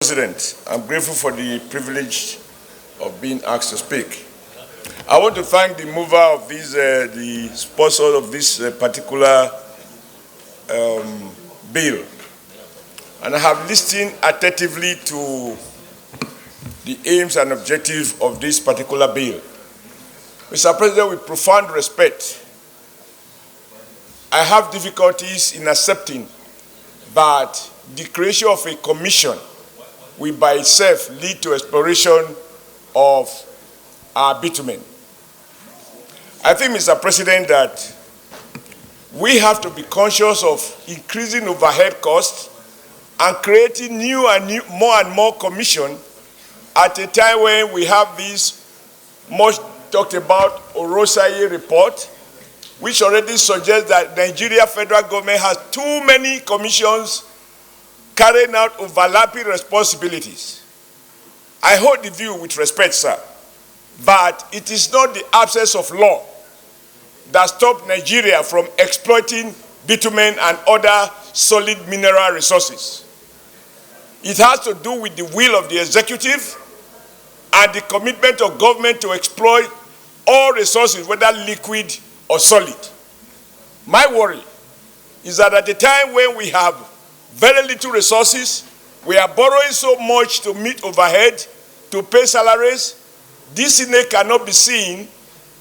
President, I'm grateful for the privilege of being asked to speak. I want to thank the mover of this, the sponsor of this particular bill. And I have listened attentively to the aims and objectives of this particular bill. Mr. President, with profound respect, I have difficulties in accepting that the creation of a commission will by itself lead to exploration of our bitumen. I think, Mr. President, that we have to be conscious of increasing overhead costs and creating more and more commission at a time when we have this much talked about Orosaye report, which already suggests that Nigeria federal government has too many commissions carrying out overlapping responsibilities. I hold the view with respect, sir, but it is not the absence of law that stopped Nigeria from exploiting bitumen and other solid mineral resources. It has to do with the will of the executive and the commitment of government to exploit all resources, whether liquid or solid. My worry is that at the time when we have very little resources, we are borrowing so much to meet overhead, to pay salaries, this cannot be seen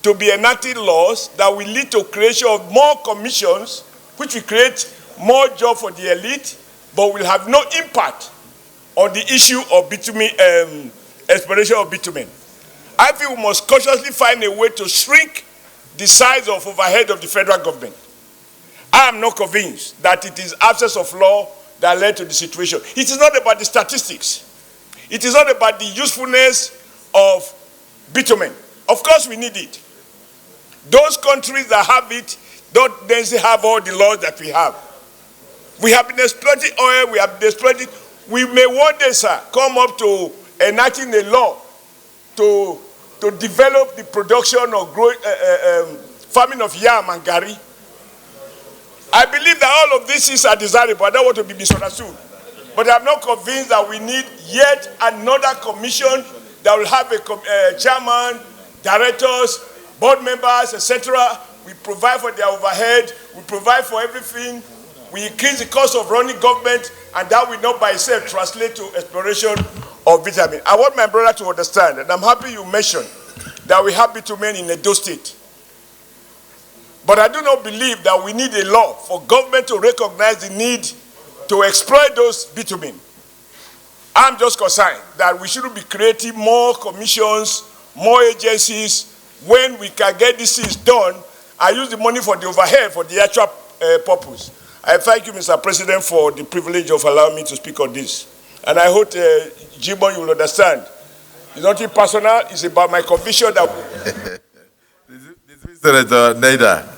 to be enacting laws that will lead to creation of more commissions, which will create more jobs for the elite, but will have no impact on the issue of bitumen, exploration of bitumen. I think we must consciously find a way to shrink the size of overhead of the federal government. I am not convinced that it is absence of law that led to the situation. It is not about the statistics. It is not about the usefulness of bitumen. Of course we need it. Those countries that have it don't necessarily have all the laws that we have. We have been exploiting oil, we have been exploiting. We may one day, sir, come up to enacting a law to develop the production of farming of yam and gari. I believe that all of these things are desirable. I don't want to be misunderstood. But I'm not convinced that we need yet another commission that will have a chairman, directors, board members, etc. We provide for their overhead. We provide for everything. We increase the cost of running government, and that will not by itself translate to exploration of bitumen. I want my brother to understand, and I'm happy you mentioned that we have bitumen in Edo State. But I do not believe that we need a law for government to recognize the need to exploit those bitumen. I'm just concerned that we shouldn't be creating more commissions, more agencies, when we can get these things done and use the money for the overhead for the actual purpose. I thank you, Mr. President, for the privilege of allowing me to speak on this. And I hope, Jibon, you will understand. It's nothing personal. It's about my conviction that... Senator Nader.